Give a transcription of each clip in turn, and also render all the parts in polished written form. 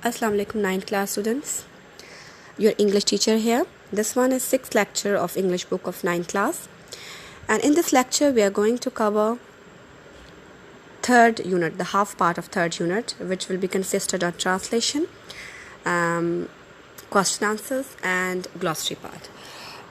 Assalamu alaikum 9th class students. Your English teacher here. This one is 6th lecture of English book of 9th class. And in this lecture we are going to cover third unit, the half part of third unit, which will be consisted of translation, question answers and glossary part.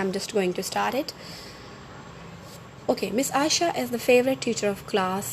I'm just going to start it. Okay, Miss Aisha is the favorite teacher of class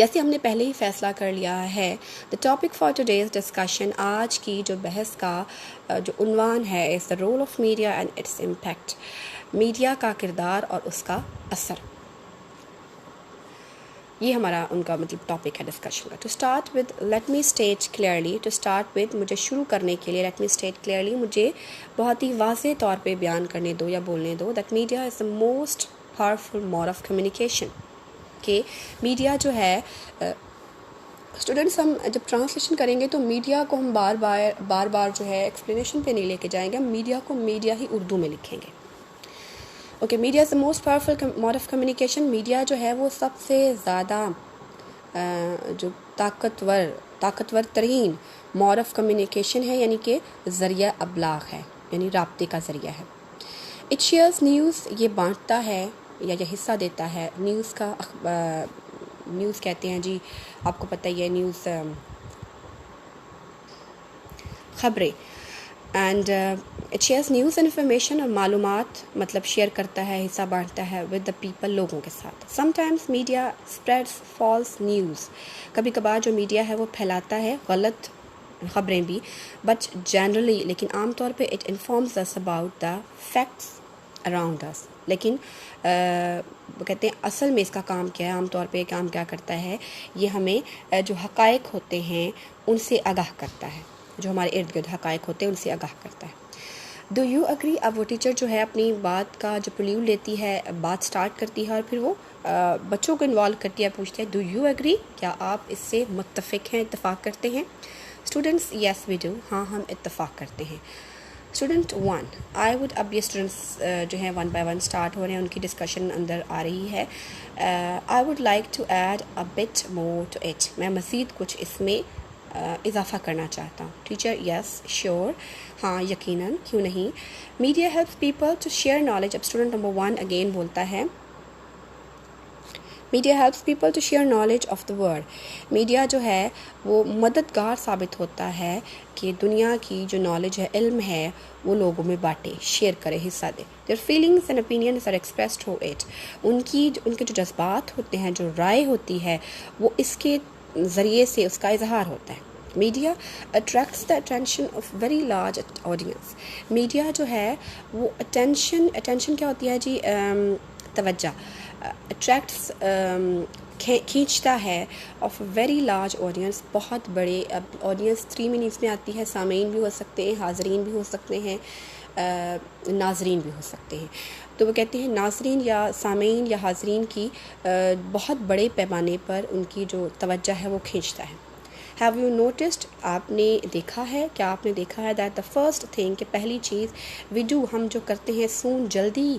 جیسے ہم نے پہلے ہی فیصلہ کر لیا ہے، the topic for today's discussion, آج کی جو بحث کا جو عنوان ہے، is the role of media and its impact, media کا کردار اور اس کا اثر. یہ ہمارا ان کا مطلب ٹاپک ہے ڈسکشن کا. To start with let me state clearly, to start with مجھے شروع کرنے کے لیے لیٹ می اسٹیٹ کلیئرلی، مجھے بہت ہی واضح طور پہ بیان کرنے دو یا بولنے دو that media is the most powerful mode of communication, کہ میڈیا جو ہے اسٹوڈنٹس ہم جب ٹرانسلیشن کریں گے تو میڈیا کو ہم بار بار جو ہے ایکسپلینیشن پہ نہیں لے کے جائیں گے، ہم میڈیا کو میڈیا ہی اردو میں لکھیں گے. Okay, media is the most powerful mode of communication. Media جو ہے وہ سب سے زیادہ جو طاقتور ترین موڈ آف کمیونیکیشن ہے، یعنی کہ ذریعہ ابلاغ ہے، یعنی رابطے کا ذریعہ ہے. اٹ شیئرز نیوز، یہ بانٹتا ہے یا یہ حصہ دیتا ہے نیوز کا. نیوز کہتے ہیں جی، آپ کو پتہ ہی ہے نیوز خبریں. And it shares news and information, اور معلومات مطلب شیئر کرتا ہے، حصہ بانٹتا ہے ود دا پیپل، لوگوں کے ساتھ. Some times media spreads false news, کبھی کبھار جو میڈیا ہے وہ پھیلاتا ہے غلط خبریں بھی، بٹ جنرلی، لیکن عام طور پہ it informs us about the facts around us. لیکن وہ کہتے ہیں اصل میں اس کا کام کیا ہے، عام طور پہ کام کیا کرتا ہے، یہ ہمیں جو حقائق ہوتے ہیں ان سے آگاہ کرتا ہے، جو ہمارے ارد گرد حقائق ہوتے ہیں ان سے آگاہ کرتا ہے. ڈو یو اگری، اب وہ ٹیچر جو ہے اپنی بات کا جو پریلیوڈ لیتی ہے، بات سٹارٹ کرتی ہے اور پھر وہ بچوں کو انوالو کرتی ہے، پوچھتے ہیں ڈو یو اگری، کیا آپ اس سے متفق ہیں، اتفاق کرتے ہیں. اسٹوڈنٹس یس وی ڈو، ہاں ہم اتفاق کرتے ہیں. اسٹوڈنٹ 1 آئی وڈ، اب یہ اسٹوڈنٹس جو ہیں 1 by 1 اسٹارٹ ہو رہے ہیں، ان کی ڈسکشن اندر آ رہی ہے. I would like to add a bit more to it, میں مزید کچھ اس میں اضافہ کرنا چاہتا ہوں. ٹیچر یس شیور، ہاں یقیناً، کیوں نہیں. Media helps people to share knowledge, اب اسٹوڈنٹ نمبر 1 اگین بولتا ہے media helps people to share knowledge of the world. Media جو ہے وہ مددگار ثابت ہوتا ہے کہ دنیا کی جو نالج ہے، علم ہے، وہ لوگوں میں بانٹے، شیئر کرے، حصہ دے. Their feelings and opinions are expressed through it, ان کے جو جذبات ہوتے ہیں، جو رائے ہوتی ہے، وہ اس کے ذریعے سے اس کا اظہار ہوتا ہے. Media attracts the attention of very large audience. Media جو ہے وہ اٹینشن کیا ہوتی ہے جی، توجہ، اٹریکٹس کھینچتا ہے آف ویری لارج آڈینس، بہت بڑے. اب آڈینس 3 میننگس میں آتی ہے، سامعین بھی ہو سکتے ہیں، حاضرین بھی ہو سکتے ہیں، ناظرین بھی ہو سکتے ہیں. تو وہ کہتے ہیں ناظرین یا سامعین یا حاضرین کی بہت بڑے پیمانے پر ان کی جو توجہ ہے وہ کھینچتا ہے. ہیو یو نوٹسڈ، آپ نے دیکھا ہے، کیا آپ نے دیکھا ہے، دیٹ دا فرسٹ تھنگ، کہ پہلی چیز وی ڈو، ہم جو کرتے ہیں، سون جلدی،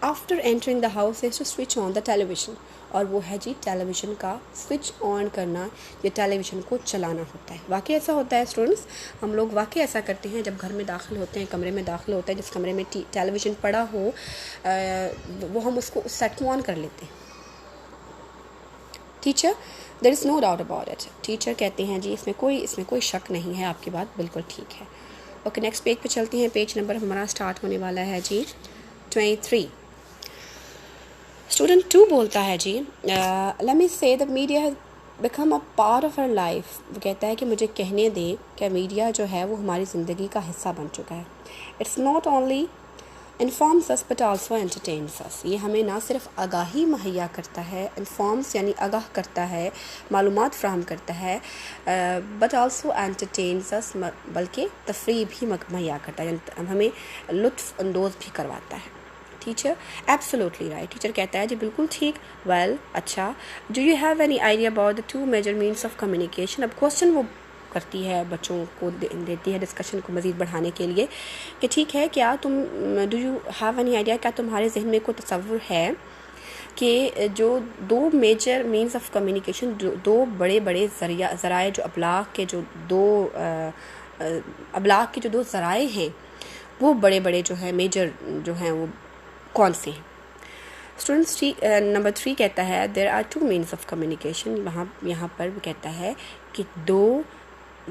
after entering the house is to switch on the television, اور وہ ہے جی ٹیلی ویژن کا سوئچ آن کرنا، یا ٹیلی ویژن کو چلانا ہوتا ہے. واقعی ایسا ہوتا ہے اسٹوڈنٹس، ہم لوگ واقعی ایسا کرتے ہیں جب گھر میں داخل ہوتے ہیں، کمرے میں داخل ہوتے ہیں، جس کمرے میں ٹیلی ویژن پڑا ہو وہ ہم اس کو سیٹ آن کر لیتے ہیں. Teacher there is no doubt about it, teacher کہتے ہیں جی اس میں کوئی شک نہیں ہے، آپ کی بات بالکل ٹھیک ہے. اوکے، نیکسٹ پیج پہ چلتے ہیں. پیج نمبر ہمارا اسٹارٹ ہونے والا ہے جی 23. اسٹوڈنٹ 2 بولتا ہے جی let me say that media has become a part of our life. وہ کہتا ہے کہ مجھے کہنے دیں کہ میڈیا جو ہے وہ ہماری زندگی کا حصہ بن چکا ہے. It's not only informs us but also entertains us, یہ ہمیں نہ صرف آگاہی مہیا کرتا ہے، انفارمس یعنی آگاہ کرتا ہے، معلومات فراہم کرتا ہے، بٹ آلسو انٹرٹینس اس، بلکہ تفریح بھی مہیا کرتا ہے، یعنی ہمیں لطف اندوز بھی کرواتا ہے. ٹیچر ایبسولوٹلی رائٹ، ٹیچر کہتا ہے جی بالکل ٹھیک. ویل اچھا، do you have any idea about the 2 major means of communication. اب کوشچن وہ کرتی ہے، بچوں کو دیتی ہے ڈسکشن کو مزید بڑھانے کے لیے، کہ ٹھیک ہے، کیا تم do you have any idea, کیا تمہارے ذہن میں کوئی تصور ہے کہ جو 2 میجر مینس آف کمیونیکیشن، 2 بڑے ذرائع جو ابلاغ کے جو 2 ذرائع ہیں، وہ بڑے جو ہیں میجر جو ہیں وہ کون سے ہیں. اسٹوڈنٹس نمبر 3 کہتا ہے there are 2 means of communication. یہاں پر وہ کہتا ہے کہ 2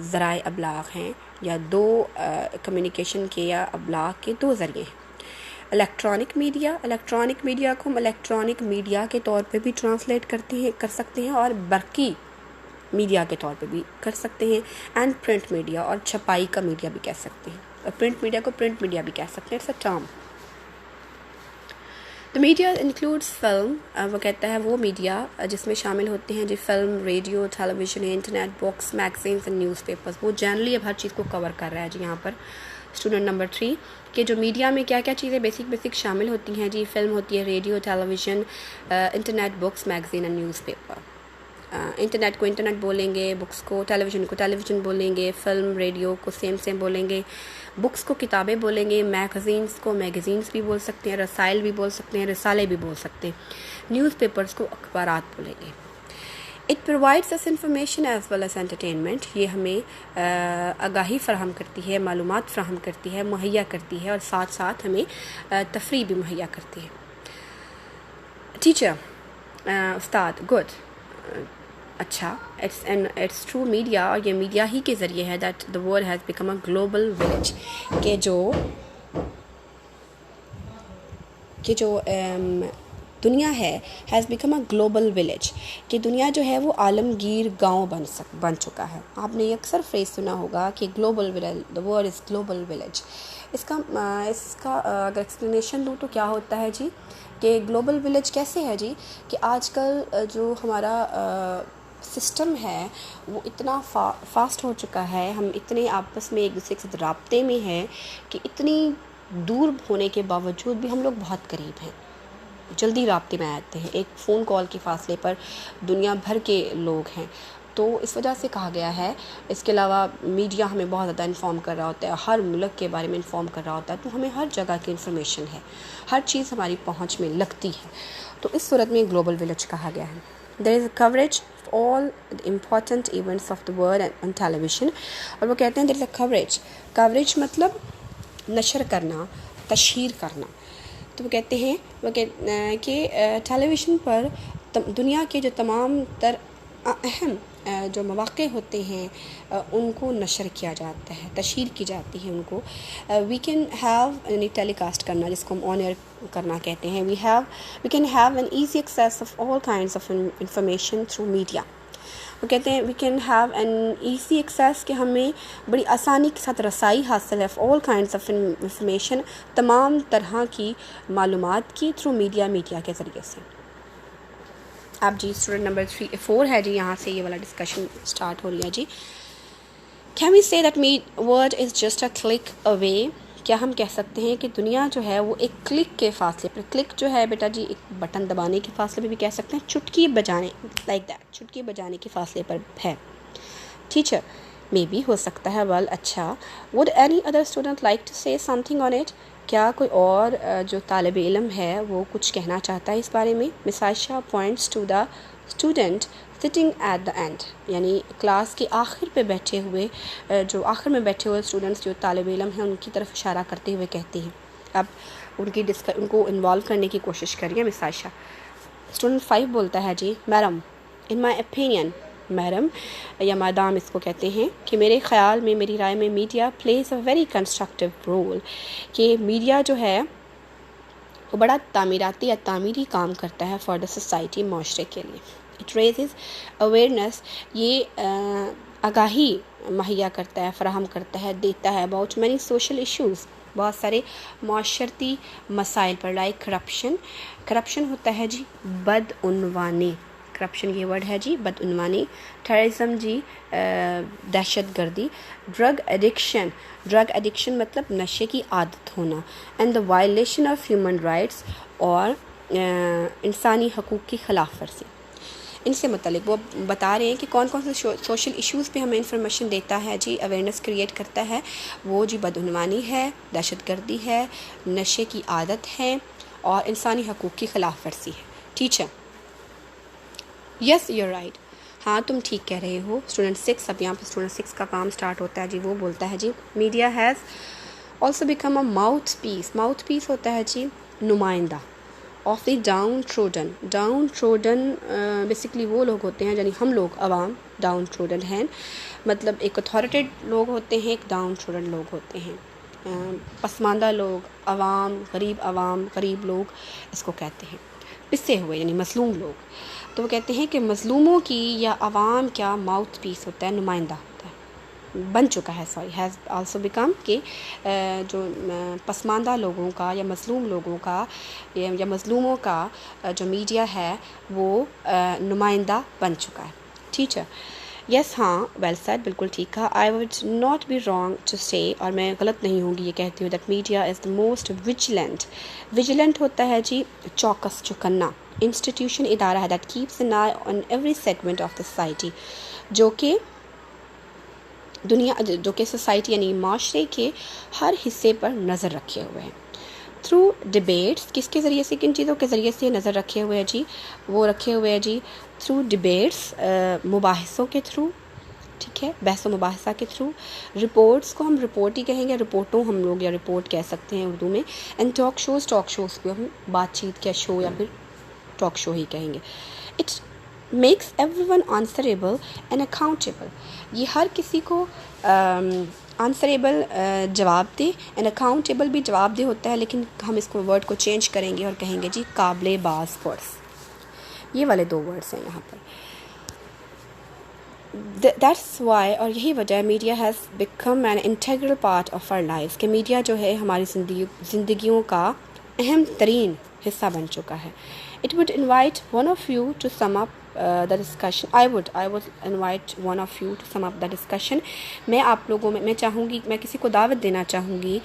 ذرائع ابلاغ ہیں، یا 2 کمیونیکیشن کے یا ابلاغ کے 2 ذریعے ہیں. الیکٹرانک میڈیا کو ہم الیکٹرانک میڈیا کے طور پہ بھی ٹرانسلیٹ کر سکتے ہیں اور برقی میڈیا کے طور پہ بھی کر سکتے ہیں. اینڈ پرنٹ میڈیا، اور چھپائی کا میڈیا بھی کہہ سکتے ہیں، اور پرنٹ میڈیا کو پرنٹ میڈیا بھی کہہ سکتے ہیں. It's a term. The media includes film. وہ کہتا ہے وہ میڈیا جس میں شامل ہوتے ہیں جی film, radio, television, internet, books, magazines and newspapers. وہ جنرلی اب ہر چیز کو کور کر رہا ہے جی یہاں پر. اسٹوڈنٹ نمبر 3 کہ جو میڈیا میں کیا کیا چیزیں بیسک شامل ہوتی ہیں جی. فلم ہوتی ہے، radio, television, internet, books, magazine and newspaper. Internet کو انٹرنیٹ بولیں گے، بکس کو ٹیلی ویژن کو ٹیلی ویژن بولیں گے، فلم ریڈیو کو سیم بولیں گے، بکس کو کتابیں بولیں گے، میگزینس کو میگزینس بھی بول سکتے ہیں، رسائل بھی بول سکتے ہیں، رسالے بھی بول سکتے ہیں، نیوز پیپرز کو اخبارات بولیں گے. It provides us information as well as entertainment. یہ ہمیں آگاہی فراہم کرتی ہے، معلومات فراہم کرتی ہے، مہیا کرتی ہے، اور ساتھ ساتھ ہمیں تفریح بھی مہیا کرتی ہے. ٹیچر، استاد، گڈ، اچھا. اٹس ٹرو میڈیا، اور یہ میڈیا ہی کے ذریعے ہے that the world has become a global village. کہ جو دنیا ہے has become a global village, کہ دنیا جو ہے وہ عالمگیر گاؤں بن چکا ہے. آپ نے یہ اکثر فریز سنا ہوگا کہ global village, the world is global village. اس کا اگر ایکسپلینیشن دوں تو کیا ہوتا ہے جی کہ گلوبل ولیج کیسے ہے جی کہ آج کل جو ہمارا سسٹم ہے وہ اتنا فاسٹ ہو چکا ہے، ہم اتنے آپس میں ایک دوسرے کے ساتھ رابطے میں ہیں کہ اتنی دور ہونے کے باوجود بھی ہم لوگ بہت قریب ہیں، جلدی رابطے میں آتے ہیں. ایک فون کال کے فاصلے پر دنیا بھر کے لوگ ہیں. تو اس وجہ سے کہا گیا ہے. اس کے علاوہ میڈیا ہمیں بہت زیادہ انفارم کر رہا ہوتا ہے، ہر ملک کے بارے میں انفارم کر رہا ہوتا ہے، تو ہمیں ہر جگہ کی انفارمیشن ہے، ہر چیز ہماری پہنچ میں لگتی ہے. تو اس صورت میں گلوبل ولیج کہا گیا ہے. There is a coverage of all important events of the world on television. اور وہ کہتے ہیں دیر از اے کوریج مطلب نشر کرنا، تشہیر کرنا. تو وہ کہتے ہیں کہ ٹیلی ویژن پر دنیا کے جو تمام تر اہم جو مواقع ہوتے ہیں ان کو نشر کیا جاتا ہے، تشہیر کی جاتی ہے ان کو. وی کین ہیو یعنی ٹیلی کاسٹ کرنا، جس کو ہم آن ایئر کرنا کہتے ہیں. We can have an easy access of all kinds of information through media. وہ کہتے ہیں we can have an easy access کہ ہمیں بڑی آسانی کے ساتھ رسائی حاصل ہے آل کائنڈس آف انفارمیشن، تمام طرح کی معلومات کی تھرو میڈیا کے ذریعے سے. اب جی اسٹوڈنٹ نمبر 4 ہے جی، یہاں سے یہ والا ڈسکشن اسٹارٹ ہو رہی ہے جی. Can we say that world is just a click away. کیا ہم کہہ سکتے ہیں کہ دنیا جو ہے وہ ایک کلک کے فاصلے پر، کلک جو ہے بیٹا جی ایک بٹن دبانے کے فاصلے پہ بھی کہہ سکتے ہیں، چٹکی بجانے لائک دیٹ، چٹکی بجانے کے فاصلے پر ہے. ٹیچر، مے بی ہو سکتا ہے. ویل اچھا. Would any other student like to say some thing on it. کیا کوئی اور جو طالب علم ہے وہ کچھ کہنا چاہتا ہے اس بارے میں؟ Miss Ayesha points to the student sitting at the end, یعنی کلاس کے آخر پہ بیٹھے ہوئے، جو آخر میں بیٹھے ہوئے اسٹوڈنٹس جو طالب علم ہیں ان کی طرف اشارہ کرتے ہوئے کہتی ہیں. اب ان کو انوالو کرنے کی کوشش کریے مس عائشہ. اسٹوڈنٹ 5 بولتا ہے جی madam, in my opinion, madam یا میڈام اس کو کہتے ہیں، کہ میرے خیال میں، میری رائے میں media plays a very constructive role. کہ میڈیا جو ہے وہ بڑا تعمیراتی یا تعمیری کام کرتا ہے فار دا سوسائٹی، معاشرے کے لیے. اٹ ریزز اویئرنیس، یہ آگاہی مہیا کرتا ہے، فراہم کرتا ہے، دیتا ہے اباؤٹ مینی سوشل ایشوز، بہت سارے معاشرتی مسائل پر. لائک کرپشن ہوتا ہے جی بدعنوانی، کرپشن یہ ورڈ ہے جی بدعنوانی. ٹیررزم جی دہشت گردی. ڈرگ ایڈکشن مطلب نشے کی عادت ہونا. And the violation of human rights, اور انسانی حقوق کی خلاف ورزی. ان سے متعلق وہ بتا رہے ہیں کہ کون کون سے سوشل ایشوز پہ ہمیں انفارمیشن دیتا ہے جی، اویئرنیس کریٹ کرتا ہے. وہ جی بدعنوانی ہے، دہشت گردی ہے، نشے کی عادت ہے، اور انسانی حقوق کی خلاف ورزی ہے. ٹیچر، یس یو رائٹ، ہاں تم ٹھیک کہہ رہے ہو. اسٹوڈنٹ 6، اب یہاں پہ اسٹوڈنٹ 6 کا کام سٹارٹ ہوتا ہے جی. وہ بولتا ہے جی media has also become a mouthpiece ہوتا ہے جی نمائندہ of the downtrodden. Basically وہ لوگ ہوتے ہیں، یعنی ہم لوگ عوام ڈاؤن ٹروڈن ہیں، مطلب ایک اتھارٹیڈ لوگ ہوتے ہیں، ایک ڈاؤن ٹروڈن لوگ ہوتے ہیں. پسماندہ لوگ، عوام، غریب لوگ اس کو کہتے ہیں، پسے ہوئے یعنی مظلوم لوگ. تو وہ کہتے ہیں کہ مظلوموں کی یا عوام کیا ماؤتھ پیس ہوتا ہے، نمائندہ ہوتا ہے، بن چکا ہے، ہیز آلسو بیکم، کہ جو پسماندہ لوگوں کا یا مظلوم لوگوں کا یا مظلوموں کا جو میڈیا ہے وہ نمائندہ بن چکا ہے. ٹھیک ہے، یس، ہاں، ویل سیڈ، بالکل ٹھیک کہا. I would not be wrong to say, اور میں غلط نہیں ہوں گی یہ کہتی ہوں، that media is the most vigilant ہوتا ہے جی، چوکس چکنا انسٹیٹیوشن، ادارہ ہے، that keeps an eye on every segment of the society, جو کہ سوسائٹی یعنی معاشرے کے ہر حصے پر نظر رکھے ہوئے ہیں. تھرو ڈبیٹس، کس کے ذریعے سے، کن چیزوں کے ذریعے سے نظر رکھے ہوئے ہیں جی، وہ رکھے ہوئے ہیں جی تھرو ڈبیٹس، مباحثوں کے تھرو. ٹھیک ہے، بحث و مباحثہ کے تھرو. رپورٹس کو ہم رپورٹ ہی کہیں گے، رپورٹوں ہم لوگ یا رپورٹ کہہ سکتے ہیں اردو میں. اینڈ ٹاک شوز کو ہم بات چیت کا شو یا پھر ٹاک شو ہی کہیں گے. It makes every one answerable and accountable, یہ ہر کسی کو آنسریبل جواب دے، اینڈ اکاؤنٹیبل بھی جواب دہ ہوتا ہے، لیکن ہم اس کو ورڈ کو چینج کریں گے اور کہیں گے جی قابل باز پرس. یہ والے دو ورڈس ہیں یہاں پر. دیٹس وائی، اور یہی وجہ ہے، media has become an integral part of our life, کہ میڈیا جو ہے ہماری زندگیوں کا اہم ترین حصہ بن چکا ہے. It would invite one of you to sum up the discussion. I would invite one of you to sum up the discussion. میں آپ لوگوں میں چاہوں گی، میں کسی کو دعوت دینا چاہوں گی،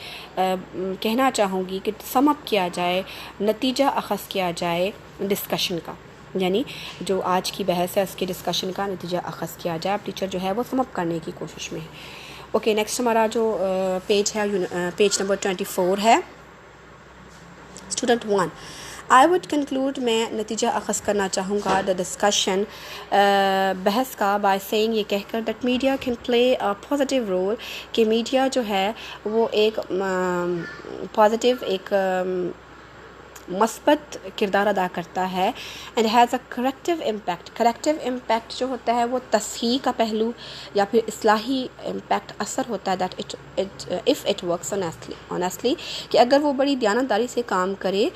کہنا چاہوں گی کہ سم اپ کیا جائے، نتیجہ اخذ کیا جائے ڈسکشن کا، یعنی جو آج کی بحث ہے اس کے ڈسکشن کا نتیجہ اخذ کیا جائے. اب ٹیچر جو ہے وہ سم اپ کرنے کی کوشش میں ہے. اوکے، نیکسٹ ہمارا جو پیج ہے، پیج نمبر 24 ہے. اسٹوڈنٹ 1، آئی وڈ کنکلوڈ، میں نتیجہ اخذ کرنا چاہوں گا دا ڈسکشن، بحث کا، بائی سینگ، یہ کہہ کر، that media can play a positive role, کہ میڈیا جو ہے وہ ایک پازیٹیو، ایک مثبت کردار ادا کرتا ہے. And has a corrective impact جو ہوتا ہے وہ تصحیح کا پہلو یا پھر اصلاحی امپیکٹ، اثر ہوتا ہے، that if it works honestly, کہ اگر وہ بڑی دیانتداری سے کام کرے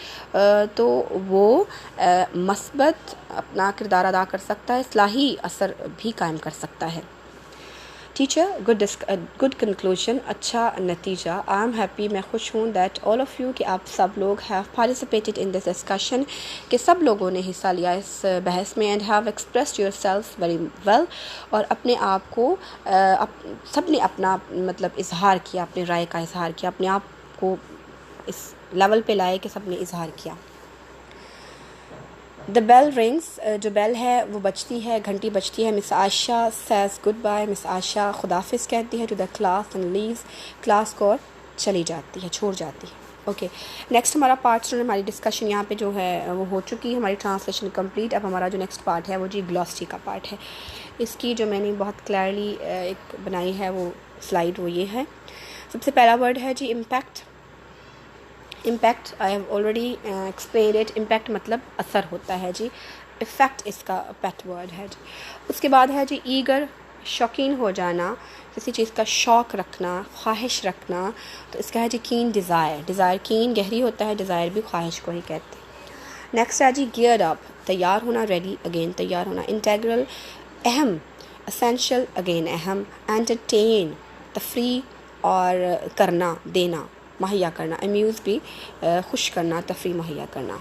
تو وہ مثبت اپنا کردار ادا کر سکتا ہے، اصلاحی اثر بھی قائم کر سکتا ہے. ٹیچر، گڈ کنکلوژن، اچھا نتیجہ. آئی ایم ہیپی، میں خوش ہوں، دیٹ آل آف یو، کہ آپ سب لوگ have participated in this discussion, کہ سب لوگوں نے حصہ لیا اس بحث میں. And have expressed yourself very well, اور اپنے آپ کو سب نے اپنا مطلب اظہار کیا، اپنے رائے کا اظہار کیا، اپنے آپ کو اس لیول پہ لائے کہ سب نے اظہار کیا. دا بیل رنگس، جو بیل ہے وہ بجتی ہے، گھنٹی بجتی ہے. Miss Aisha says good bye, miss Aisha خدافظ کہتی ہے to the class and leaves, class کو چلی جاتی ہے، چھوڑ جاتی ہے. اوکے، نیکسٹ ہمارا پارٹ، ہماری ڈسکشن یہاں پہ جو ہے وہ ہو چکی ہے، ہماری ٹرانسلیشن کمپلیٹ. اب ہمارا جو نیکسٹ پارٹ ہے وہ جی گلوسری کا پارٹ ہے. اس کی جو میں نے بہت کلیئرلی ایک بنائی ہے وہ سلائیڈ، وہ یہ ہے. سب سے پہلا ورڈ ہے جی impact. Impact I have already explained it. Impact مطلب اثر ہوتا ہے جی، افیکٹ اس کا پیٹ ورڈ ہے جی. اس کے بعد ہے جی ایگر، شوقین ہو جانا، کسی چیز کا شوق رکھنا، خواہش رکھنا، تو اس کا ہے جی کین ڈیزائر. کین گہری ہوتا ہے، ڈیزائر بھی خواہش کو ہی کہتے ہیں. نیکسٹ ہے جی گیئر اپ، تیار ہونا، ریڈی، اگین تیار ہونا. انٹیگرل، اہم، اسینشیل، اگین اہم. انٹرٹین، تفریح اور کرنا، دینا، مہیا کرنا. امیوز بھی خوش کرنا، تفریح مہیا کرنا.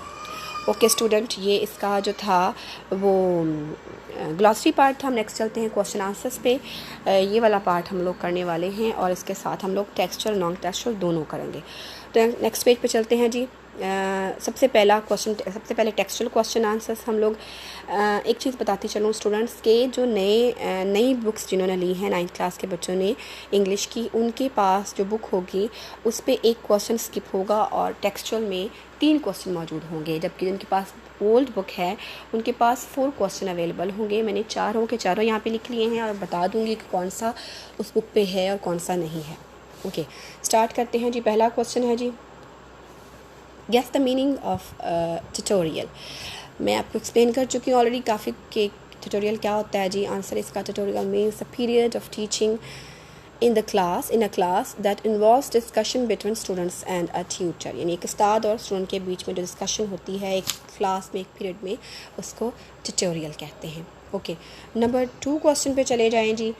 اوکے اسٹوڈنٹ، یہ اس کا جو تھا وہ گلاسری پارٹ تھا. ہم نیکسٹ چلتے ہیں کوشچن آنسرس پہ. یہ والا پارٹ ہم لوگ کرنے والے ہیں اور اس کے ساتھ ہم لوگ ٹیکسچرل نان ٹیکسچرل دونوں کریں گے. تو نیکسٹ پیج پہ چلتے ہیں جی. سب سے پہلے ٹیکسچرل کوشچن آنسرس ہم لوگ. ایک چیز بتاتی چلوں اسٹوڈنٹس کے جو نئی بکس جنہوں نے لی ہیں 9th کلاس کے بچوں نے انگلش کی، ان کے پاس جو بک ہوگی اس پہ ایک کوشچن اسکپ ہوگا اور ٹیکسچرل میں 3 کوشچن موجود ہوں گے، جبکہ جن کے پاس اولڈ بک ہے ان کے پاس 4 کوشچن اویلیبل ہوں گے. میں نے چاروں کے چاروں یہاں پہ لکھ لیے ہیں اور بتا دوں گی کہ کون سا اس بک پہ ہے اور کون سا نہیں ہے. اوکے، اسٹارٹ کرتے ہیں جی. پہلا کوشچن ہے جی، guess the meaning of tutorial. میں آپ کو ایکسپلین کر چکی ہوں آلریڈی کافی کہ ٹیوٹوریل کیا ہوتا ہے جی. آنسر اس کا tutorial means a period of teaching in a class that involves discussion between students and a tutor. یعنی ایک استاد اور اسٹوڈنٹ کے بیچ میں جو ڈسکشن ہوتی ہے ایک کلاس میں ایک پیریڈ میں, اس کو ٹیوٹوریل کہتے ہیں. اوکے, نمبر 2 کوشچن پہ چلے جائیں جی.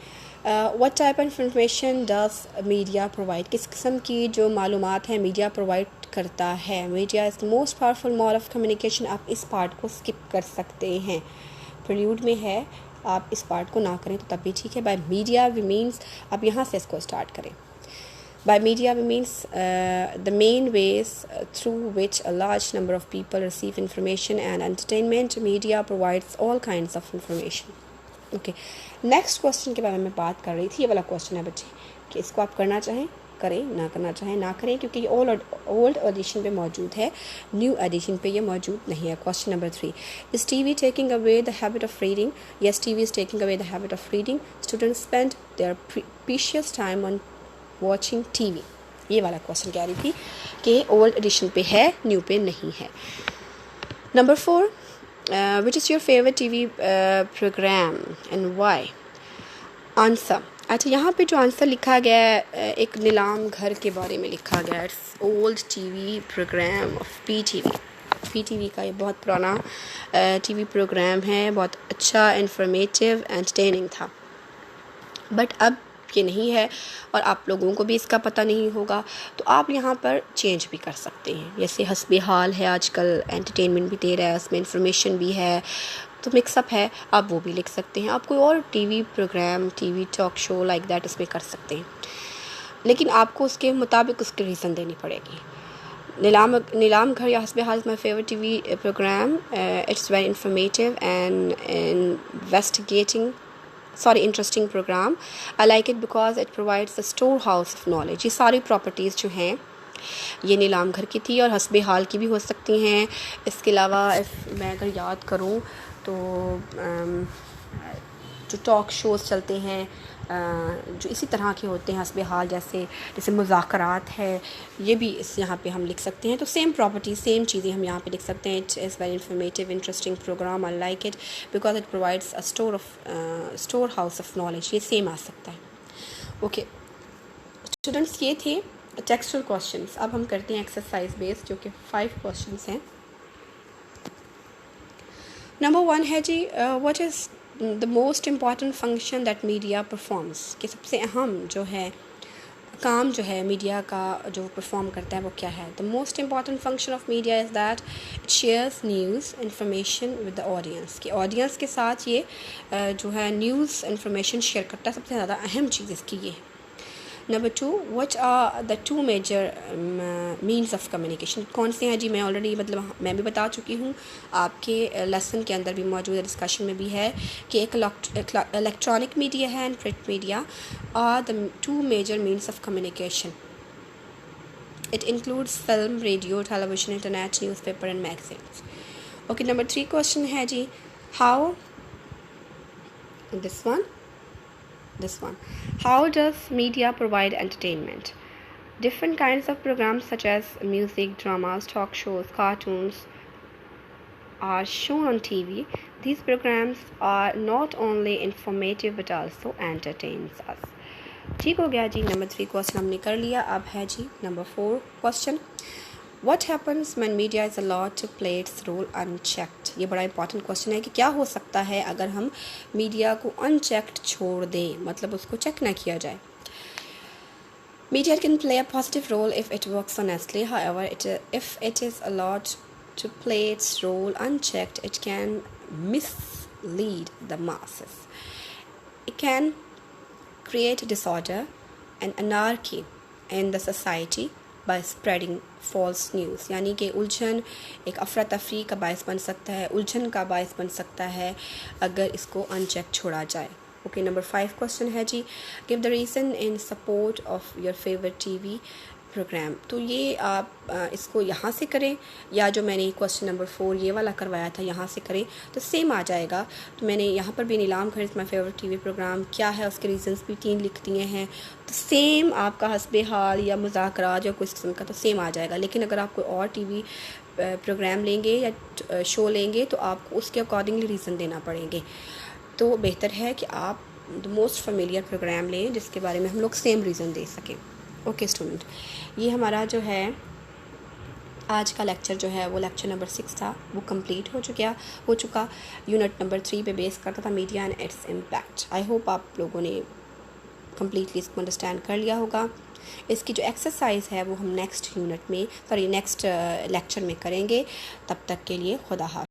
what type of information does media provide؟ کس قسم کی جو معلومات ہیں میڈیا پرووائڈ کرتا ہے. Media is the most powerful mode of communication. آپ اس پارٹ کو اسکپ کر سکتے ہیں, پریلیوڈ میں ہے, آپ اس پارٹ کو نہ کریں تو تب بھی ٹھیک ہے. بائی میڈیا وی مینس, آپ یہاں سے اس کو اسٹارٹ کریں. By media we means the main ways through which a large number of people receive information and entertainment. Media provides all kinds of information. Okay, next question کے بارے میں بات کر رہی تھی. یہ والا کوشچن ہے بچے کہ اس کو آپ کرنا چاہیں کریں, نہ کرنا چاہیں نہ کریں, کیونکہ یہ اولڈ ایڈیشن پہ موجود ہے, نیو ایڈیشن پہ یہ موجود نہیں ہے. Question number 3, is TV taking away the habit of reading? Yes, TV is taking away the habit of reading. Students spend their precious time on watching TV. یہ والا کوشچن کہہ رہی تھی کہ اولڈ ایڈیشن پہ ہے, نیو پہ نہیں ہے. Number 4, which is your favorite TV program and why? Answer. اچھا, یہاں پہ جو آنسر لکھا گیا ہے ایک نیلام گھر کے بارے میں لکھا گیا ہے. It's old T we programme of P T V. P T V کا یہ بہت پرانا ٹی وی پروگرام ہے, بہت اچھا, انفارمیٹیو, انٹرٹیننگ تھا. بٹ اب یہ نہیں ہے اور آپ لوگوں کو بھی اس کا پتہ نہیں ہوگا, تو آپ یہاں پر چینج بھی کر سکتے ہیں. جیسے حسب حال ہے آج کل, انٹرٹینمنٹ بھی دے رہا ہے, اس میں انفارمیشن بھی ہے, تو مکس اپ ہے, آپ وہ بھی لکھ سکتے ہیں. آپ کوئی اور T V programme, TV talk show like that اس میں کر سکتے ہیں, لیکن آپ کو اس کے مطابق اس کی ریزن دینی پڑے گی. نیلام گھر یا Hasb Haal my favourite T we programme. It's very informative and interesting program. I like it because it provides a storehouse of knowledge. یہ ساری پراپرٹیز جو ہیں یہ نیلام گھر کی تھی اور حسب حال کی بھی ہو سکتی ہیں. اس کے علاوہ میں اگر یاد کروں تو جو ٹاک شوز چلتے ہیں جو اسی طرح کے ہوتے ہیں حسب حال, جیسے مذاکرات ہے, یہ بھی اس یہاں پہ ہم لکھ سکتے ہیں. تو سیم پراپرٹی, سیم چیزیں ہم یہاں پہ لکھ سکتے ہیں. It is very informative, interesting programme. I like it because it provides a storehouse of knowledge. یہ سیم آ سکتا ہے. اوکے اسٹوڈنٹس, یہ تھے ٹیکسچرل کوشچنس. اب ہم کرتے ہیں ایکسرسائز بیس, جو کہ 5 کوشچنس ہیں. نمبر 1 ہے جی, what is the most important function that media performs. کہ سب سے اہم جو ہے کام جو ہے میڈیا کا جو پرفارم کرتا ہے وہ کیا ہے. the most important function of media is that it shares news information with the audience. کہ آڈینس کے ساتھ یہ جو ہے نیوز انفارمیشن شیئر کرتا ہے. سب سے زیادہ اہم چیز اس کی یہ ہے. Number 2, what are the 2 major means of communication. کون سے ہیں جی, میں آلریڈی میں بھی بتا چکی ہوں, آپ کے لیسن کے اندر بھی موجود ہے, ڈسکشن میں بھی ہے کہ ایک الیکٹرانک میڈیا ہے and print media are the 2 major means of communication. It includes film, radio, television, internet, newspaper and magazines. Okay, number 3 question ہے جی, how this one how does media provide entertainment? Different kinds of programs such as music, dramas, talk shows, cartoons are shown on TV. These programs are not only informative but also entertains us. ٹھیک ہو گیا جی. Number 3 question ہم نے کر لیا. اب ہے جی number 4 question, what happens when media is allowed to play its role unchecked. یہ بڑا امپورٹنٹ کوشچن ہے کہ کیا ہو سکتا ہے اگر ہم میڈیا کو انچیکڈ چھوڑ دیں, مطلب اس کو چیک نہ کیا جائے. Media can play a positive role if it works honestly. However, if it is allowed to play its role unchecked, it can mislead the masses. It can create disorder and anarchy in the society by spreading false news. یعنی کہ الجھن, ایک افراتفری کا باعث بن سکتا ہے, الجھن کا باعث بن سکتا ہے اگر اس کو انچیک چھوڑا جائے. اوکے, نمبر 5 کوشچن ہے جی, give the reason in support of your favorite TV program. تو یہ آپ اس کو یہاں سے کریں یا جو میں نے کوشچن نمبر 4 یہ والا کروایا تھا یہاں سے کریں تو سیم آ جائے گا. تو میں نے یہاں پر بھی Neelam Ghar my favourite T we programme کیا ہے اس کے ریزنس بھی 3 لکھ دیے ہیں. تو سیم آپ کا حسب حال یا مذاکرات یا کوئی قسم کا تو سیم آ جائے گا. لیکن اگر آپ کوئی اور ٹی وی پروگرام لیں گے یا شو لیں گے تو آپ کو اس کے اکارڈنگلی ریزن دینا پڑیں گے. تو بہتر ہے کہ آپ موسٹ فیملیئر پروگرام لیں جس کے بارے میں ہم لوگ سیم ریزن دے سکیں. اوکے اسٹوڈنٹ, یہ ہمارا جو ہے آج کا لیکچر جو ہے وہ لیکچر نمبر 6 تھا, وہ کمپلیٹ ہو چکا. یونٹ نمبر 3 پہ بیس کرتا تھا media and its impact. I hope آپ لوگوں نے کمپلیٹلی اس کو انڈرسٹینڈ کر لیا ہوگا. اس کی جو ایکسرسائز ہے وہ ہم نیکسٹ لیکچر میں کریں گے. تب تک کے لیے خدا حافظ.